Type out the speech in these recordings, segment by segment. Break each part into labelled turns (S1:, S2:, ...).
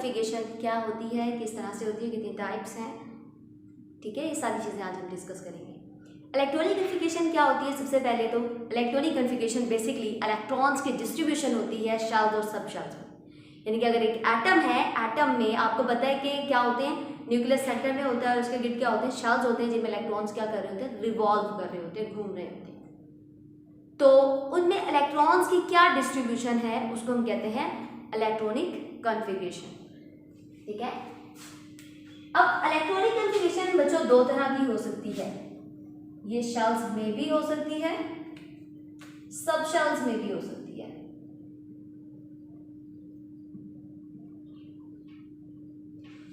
S1: Configuration क्या होती है, किस तरह से होती है, कितनी टाइप्स हैं, ठीक है, ये सारी चीज़ें आज हम डिस्कस करेंगे। इलेक्ट्रॉनिक कॉन्फ़िगरेशन क्या होती है? सबसे पहले तो इलेक्ट्रॉनिक कॉन्फ़िगरेशन बेसिकली इलेक्ट्रॉन्स की डिस्ट्रीब्यूशन होती है शेल्स और सब शेल्स में। यानी कि अगर एक एटम है, एटम में आपको पता है कि क्या होते हैं, न्यूक्लियस सेंटर में होता है और उसके गिर्द क्या होते हैं, शेल्स होते हैं जिनमें इलेक्ट्रॉन्स क्या कर रहे होते हैं, रिवॉल्व कर रहे होते हैं, घूम रहे होते हैं। तो उनमें इलेक्ट्रॉन्स की क्या डिस्ट्रीब्यूशन है उसको हम कहते हैं इलेक्ट्रॉनिक कॉन्फ़िगरेशन, ठीक है। अब इलेक्ट्रॉनिक कॉन्फ़िगरेशन बच्चों दो तरह की हो सकती है, ये शेल्स में भी हो सकती है, सब शेल्स में भी हो सकती है।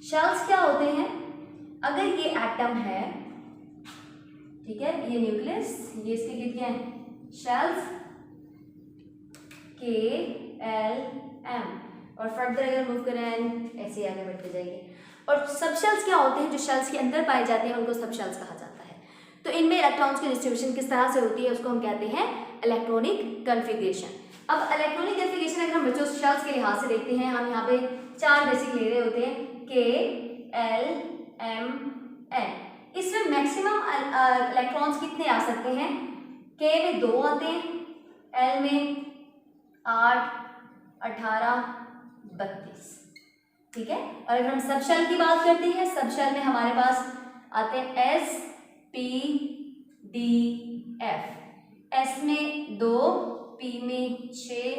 S1: शेल्स क्या होते हैं? अगर ये एटम है, ठीक है, ये न्यूक्लियस, ये इसके गिर्द क्या है, शेल्स के एल एम, और फर्दर अगर मूव करें ऐसे आगे बढ़ते जाइए। और सब शेल्स क्या होते हैं? जो शेल्स के अंदर पाए जाते हैं उनको सब शेल्स कहा जाता है। तो इनमें इलेक्ट्रॉन्स की डिस्ट्रीब्यूशन किस तरह से होती है उसको हम कहते हैं इलेक्ट्रॉनिक कॉन्फ़िगरेशन। अब इलेक्ट्रॉनिक कॉन्फ़िगरेशन अगर हम बच्चों शेल्स के लिहाज से देखते हैं, हम यहाँ पे 4 बेसिक ले रहे होते हैं, के एल एम एन। इसमें मैक्सिमम इलेक्ट्रॉन्स कितने आ सकते हैं? के में 2 आते हैं, एल में 8, 18, 32, ठीक है। और अगर हम सब शेल की बात करते हैं, सब शेल में हमारे पास आते हैं S P D F. S में 2, पी में 6,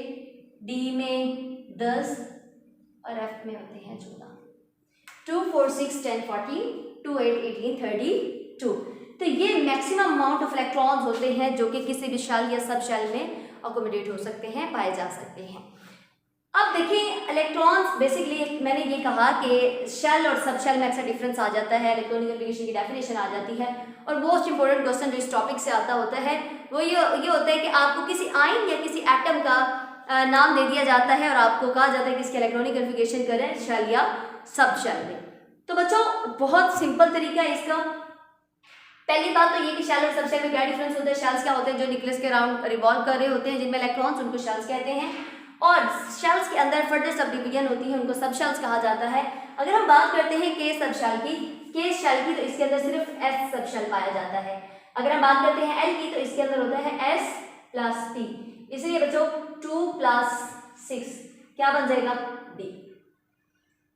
S1: डी में 10 और एफ में होते हैं 14। 2, 4, 6, 10, 14, 2, 8, 18, 32। तो ये मैक्सिमम अमाउंट ऑफ इलेक्ट्रॉन्स होते हैं जो कि किसी भी शेल या सब शेल में अकोमोडेट हो सकते हैं, पाए जा सकते हैं। अब देखिए इलेक्ट्रॉन्स बेसिकली मैंने ये कहा कि शेल और सब शेल में अक्सर डिफरेंस आ जाता है, इलेक्ट्रॉनिक कॉन्फ़िगरेशन की डेफिनेशन आ जाती है। और मोस्ट इंपॉर्टेंट क्वेश्चन जो इस टॉपिक से आता होता है वो ये होता है कि आपको किसी आयन या किसी एटम का नाम दे दिया जाता है और आपको कहा जाता है कि इसके इलेक्ट्रॉनिक कॉन्फ़िगरेशन करें शेल या सब शेल में। तो बच्चों बहुत सिंपल तरीका है इसका। पहली बात तो ये कि शेल और सब शेल में क्या डिफरेंस होता है। शेल्स क्या होते हैं? जो न्यूक्लियस के अराउंड रिवॉल्व कर रहे होते हैं जिनमें इलेक्ट्रॉन्स, उनको शेल्स कहते हैं। और शेल्स के अंदर फर्दर सब डिवीजन होती है, उनको सब शेल्स कहा जाता है। अगर हम बात करते हैं के सब शेल की, के शेल की, तो इसके अंदर सिर्फ एस सब शेल पाया जाता है। अगर हम बात करते हैं एल की तो इसके अंदर होता है एस प्लस टी। इसलिए बच्चों 2 + 6 क्या बन जाएगा? डी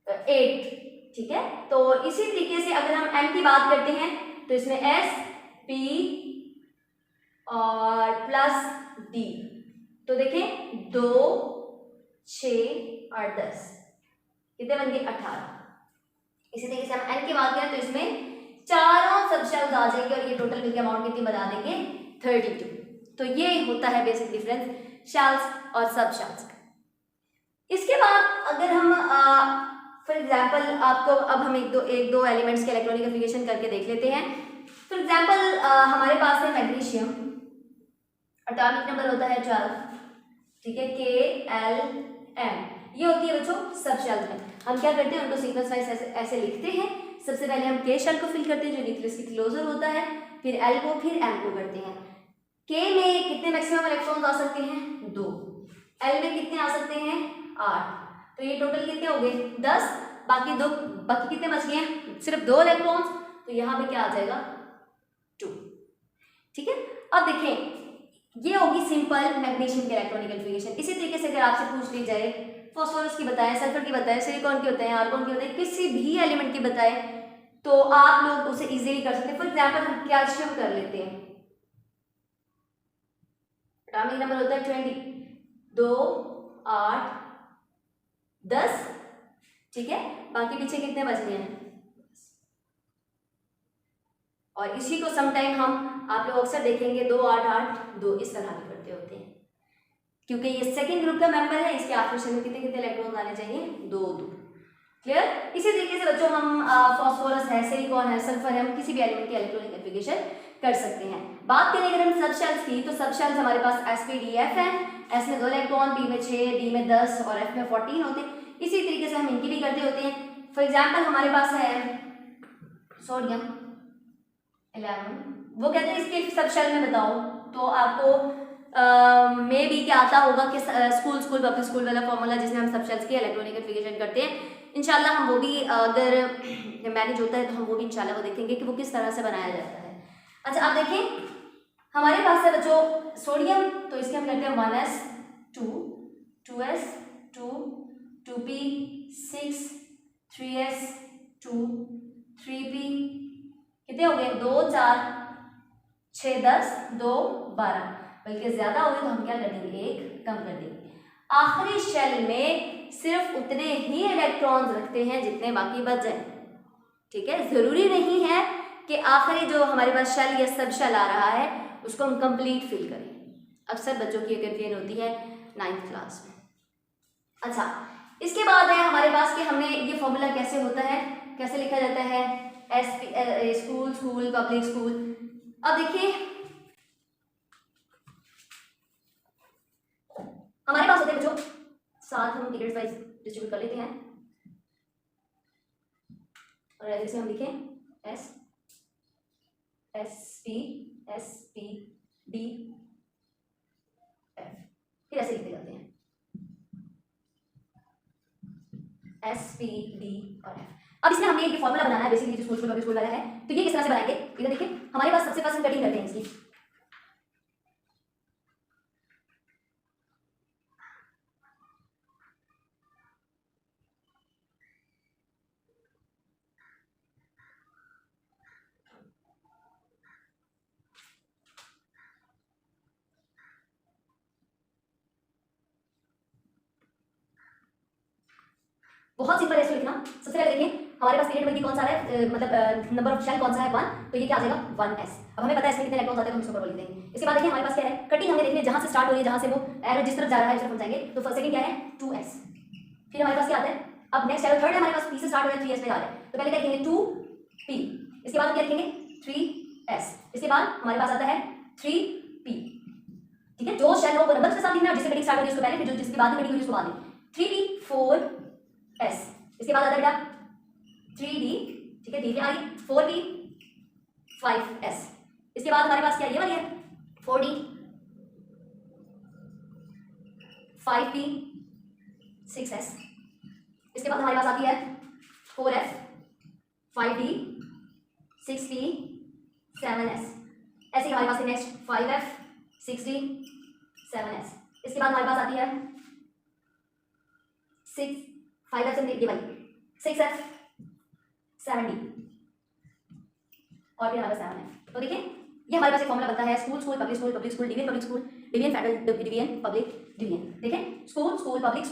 S1: 8, ठीक है। तो इसी तरीके से अगर हम एम की बात करते हैं तो इसमें एस पी और प्लस डी, तो देखें 2, 6 और 10 कितने बन गए? 18। इसी तरीके से हम एन की बात करें तो इसमें चारों सब शेल्स आ जाएंगे और ये टोटल मिलकर अमाउंट कितनी बना देंगे? 32। तो ये होता है बेसिक डिफरेंस शेल्स और सब शेल्स का। इसके बाद अगर हम फॉर एग्जाम्पल आपको अब हम एक दो एलिमेंट्स के इलेक्ट्रॉनिक कॉन्फ़िगरेशन करके देख लेते हैं। फॉर एग्जाम्पल हमारे पास है मैग्नीशियम, एटॉमिक नंबर होता है 12, ठीक है, के एल एम। ये होती है बच्चों सब शेल में। हम क्या करते हैं? उनको सीक्वेंस वाइज ऐसे लिखते हैं। सबसे पहले हम के शेल को फिल करते हैं जो न्यूक्लियस के क्लोजर होता है, फिर एल को, फिर एम को करते हैं। के में कितने मैक्सिमम इलेक्ट्रॉन्स आ सकते हैं? 2। एल में कितने आ सकते हैं? 8। तो ये टोटल कितने हो गए? 10। बाकी कितने बच गए हैं? सिर्फ 2 इलेक्ट्रॉन्स। तो यहाँ पे क्या आ जाएगा? 2, ठीक है। अब देखें ये होगी सिंपल मैग्नीशियम के इलेक्ट्रॉनिक कॉन्फ़िगरेशन। इसी तरीके से अगर आपसे पूछ ली जाए फास्फोरस की बताएं, सल्फर की बताएं, सिलिकॉन की बताएं, आर्गॉन की बताएं, किसी भी एलिमेंट की बताएं तो आप लोग उसे इजीली कर सकते हैं। फॉर एग्जाम्पल हम कैल्शियम कर लेते हैं, एटॉमिक नंबर होता है 20, 2, 8, 10, ठीक है। बाकी पीछे कितने बच गए हैं? और इसी को समटाइम आप लोग अक्सर देखेंगे 2, 8, 8, 2 इस तरह भी करते होते हैं क्योंकि ये सेकंड ग्रुप का मेंबर है। इसके आफ्टर में कितने कितने इलेक्ट्रॉन आने चाहिए? 2, 2। क्लियर। इसी तरीके से बच्चों हम फास्फोरस है, सिलिकॉन है, सल्फर है, हम किसी भी एलिमेंट की इलेक्ट्रॉनिक कॉन्फ़िगरेशन कर सकते हैं। बात करें अगर हम सब शेल्स की तो सब शेल्स हमारे पास sp-d-f है। s में 2 इलेक्ट्रॉन, p में 6, d में 10 और f में 14 होते हैं। इसी तरीके से हम इनकी भी करते होते हैं। फॉर एग्जाम्पल हमारे पास है सोडियम 11, वो कहते हैं इसके सब शेल में बताओ, तो आपको मे बी क्या आता होगा कि स्कूल पब्लिक स्कूल वाला फॉर्मूला जिसमें हम सब शेल्स की इलेक्ट्रॉनिक कॉन्फ़िगरेशन करते हैं, इंशाल्लाह हम वो भी अगर मैनेज होता है तो हम वो भी इंशाल्लाह वो देखेंगे कि वो किस तरह से बनाया जाता है। अच्छा आप देखें हमारे पास है बच्चों सोडियम, तो इसके हम करते हैं 1s2 2s2 2p 6 3s2 3p कितने हो गए 2 4 6 10 2 12, बल्कि ज्यादा हो गए तो हम क्या कर देंगे एक कम कर देंगे। आखिरी शेल में सिर्फ उतने ही इलेक्ट्रॉन्स रखते हैं जितने बाकी बच जाए, ठीक है। जरूरी नहीं है कि आखिरी जो हमारे पास शेल या सब शेल आ रहा है उसको हम कंप्लीट फिल करें। अक्सर बच्चों की कंफ्यूजन होती है 9th क्लास में। अच्छा इसके बाद है हमारे पास कि हमने ये फॉर्मूला कैसे होता है, कैसे लिखा जाता है, स्कूल स्कूल पब्लिक स्कूल। अब देखिए हमारे पास होते हैं बच्चों 7, हम पीरियड्स वाइज डिस्ट्रीब्यूट कर लेते हैं और ऐसे हम लिखें एस पी डी एफ, फिर ऐसे लिखते जाते हैं एस पी डी और एफ। अब इसमें हमें ये फॉर्मूला बनाना है बेसिकली जो स्कूल पब्लिक स्कूल वाला है, तो ये किस तरह से बनाएंगे इधर देखिए। हमारे पास सबसे फर्स्ट हम कटिंग करते हैं इसकी, बहुत सिंपल है इसको लिखना। सबसे पहले देखिए हमारे पास पीरियड में कौन सा है, मतलब नंबर ऑफ शेल कौन सा है 1, तो ये क्या आ जाएगा 1s। अब हमें पता है इसमें कितने इलेक्ट्रॉन्स आते हैं तो हम इसको ऊपर लिख देंगे। इसके बाद देखिए हमारे पास क्या है कटिंग, हमें देखिए जहां से स्टार्ट हो रही है जहां से वो एरो जिस तरफ जा रहा है उस तरफ हम जाएंगे, तो फर्स्ट सेकंड क्या है 2s। फिर हमारे पास क्या आता है, अब नेक्स्ट एरो थर्ड है हमारे पास p से स्टार्ट हो रहा है 3s पे जा रहा है, तो पहले क्या लिखेंगे 2p, इसके बाद क्या लिखेंगे 3s, इसके बाद हमारे पास आता है 3p, ठीक है। जो शेल हो वो नंबर के साथ लिखना, जिससे कटिंग स्टार्ट होगी उसको पहले, फिर जो जिसके बाद में कटिंग होगी उसको बाद में 3p 4s, इसके बाद आता है बेटा 3d, ठीक है, d पे आ गई 4p 5s, इसके बाद हमारे पास क्या ये वाली है 4d 5p 6s, इसके बाद हमारे पास आती है 4f 5d 6p 7s, ऐसे ही हमारे पास नेक्स्ट 5f 6d 7s, इसके बाद हमारे पास आती है 5f से ये वाली 6f 7d और फिर हमारे पास 7f। तो देखिए ये हमारे पास एक फॉर्मूला बनता है school school public school public school division public school division federal division public division. देखिए school school public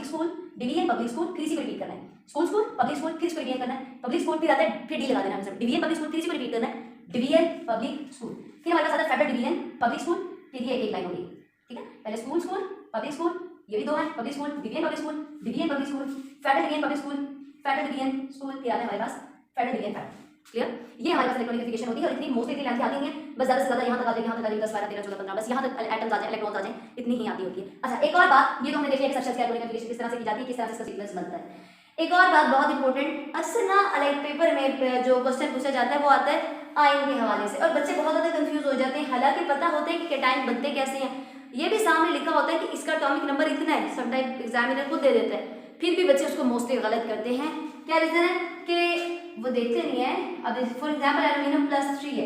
S1: school division public school, फिर इसी को रिपीट करना है, स्कूल स्कूल पब्लिक स्कूल फिर इसको रिपीट करना है, पब्लिक स्कूल फिर आता है फिर डी लगा देना है, डिवीजन पब्लिक स्कूल फिर इसी को रिपीट करना है, डिवीजन पब्लिक स्कूल, फिर हमारे पास आता है फेडरल डिवीजन पब्लिक स्कूल, फिर ये एक लाइन होगी, ठीक है। पहले स्कूल स्कूल पब्लिक स्कूल, ये भी दो है public school division public school division public school federal division public school federal division school, फिर आता है हमारे पास फेडरल डिवीजन फेडरल। क्लियर, ये हमारे पास इलेक्ट्रॉनिफिकेशन होती है और इतनी मोस्टली इतनी लेंथ आती है, बस ज़्यादा से ज़्यादा यहाँ तक आ जाए, यहाँ तक आ जाए 10 12 13 14 15, बस यहाँ तक एटम्स आ जाए इलेक्ट्रॉन्स आ जाए, इतनी ही आती होती है। अच्छा एक और बात, ये तो हमने देखी है कि सबशेल्स की इलेक्ट्रॉनिफिकेशन किस तरह से की जाती है, किस तरह से इसका सीक्वेंस बनता है। एक और बात बहुत इंपॉर्टेंट, अक्सर ना लाइक पेपर में जो क्वेश्चन पूछा जाता है वो आता है आयन के हवाले से और बच्चे बहुत ज़्यादा कंफ्यूज हो जाते हैं, हालांकि पता होता है कि कैटायन बनते कैसे हैं, ये भी सामने लिखा होता है कि इसका एटॉमिक नंबर इतना है, समटाइम एग्जामिनर खुद दे देता है, फिर भी बच्चे उसको मोस्टली गलत करते हैं। क्या रीज़न है कि वो देखते नहीं है। अब फॉर एग्जाम्पल एल्यूमिनियम +3 है,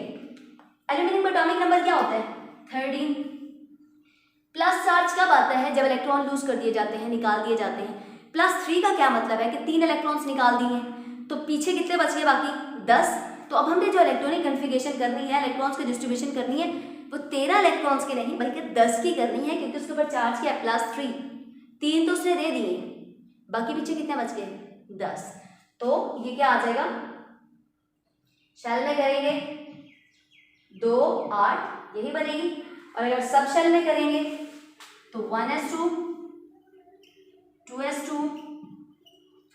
S1: एल्यूमिनियम का एटॉमिक नंबर क्या होता है 13। प्लस चार्ज कब आता है, जब इलेक्ट्रॉन लूज कर दिए जाते हैं, निकाल दिए जाते हैं। +3 का क्या मतलब है कि 3 इलेक्ट्रॉन्स निकाल दिए हैं, तो पीछे कितने बच गए बाकी 10। तो अब हमने जो इलेक्ट्रॉनिक कन्फिगरेशन करनी है, इलेक्ट्रॉन्स की डिस्ट्रीब्यूशन करनी है, वो 13 इलेक्ट्रॉन्स की नहीं बल्कि 10 की करनी है, क्योंकि उसके ऊपर चार्ज क्या है +3, 3 तो उसने दे दिए, बाकी पीछे कितने बच गए 10। तो ये क्या आ जाएगा, शेल में करेंगे 2 8 यही बनेगी, और अगर सब शेल में करेंगे तो 1s2 2s2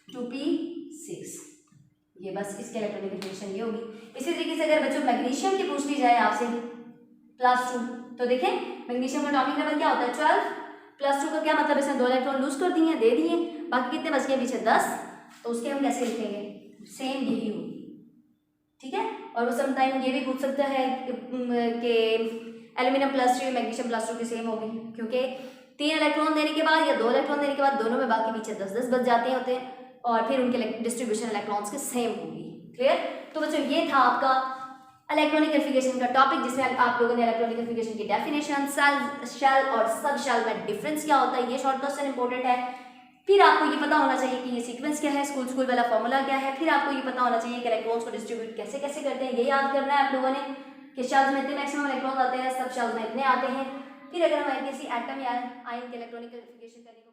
S1: 2p 6, ये बस इसके इलेक्ट्रॉनिक कन्फिगरेशन ये होगी। इसी तरीके से अगर बच्चों मैग्नीशियम की पूछ ली जाए आपसे +2, तो देखें मैग्नीशियम का एटॉमिक नंबर क्या होता है 12, +2 का क्या मतलब, इसने 2 इलेक्ट्रॉन लूज कर दिए दे दिए, बाकी कितने बच गए पीछे 10, तो उसके हम कैसे लिखेंगे, सेम यही होगी, ठीक है। और वो समटाइम ये भी पूछ सकता है कि एल्यूमिनियम +3 मैग्नीशियम +2 की सेम होगी, क्योंकि 3 इलेक्ट्रॉन देने के बाद या 2 इलेक्ट्रॉन देने के बाद दोनों में बाकी पीछे 10 10 बच जाते होते हैं, और फिर उनके डिस्ट्रीब्यूशन इलेक्ट्रॉन्स के सेम होगी। क्लियर? तो बच्चों ये था आपका इलेक्ट्रॉनिक कन्फिगरेशन का टॉपिक, जिसमें आप लोगों ने इलेक्ट्रॉनिक कन्फिगरेशन की डेफिनेशन, सेल, शेल और सब शेल में डिफरेंस क्या होता है, ये शॉर्ट क्वेश्चन इंपॉर्टेंट है। फिर आपको ये पता होना चाहिए कि ये सीक्वेंस क्या है, स्कूल वाला फॉर्मूला क्या है। फिर आपको ये पता होना चाहिए कि इलेक्ट्रॉन्स को डिस्ट्रीब्यूट कैसे कैसे करते हैं, ये याद करना है आप लोगों ने कि शेल्स में इतने मैक्सिमम इलेक्ट्रॉन्स आते हैं, सब शेल्स में इतने आते हैं। फिर अगर हमें किसी एटम या आयन के इलेक्ट्रॉनिक कन्फिगरेशन करने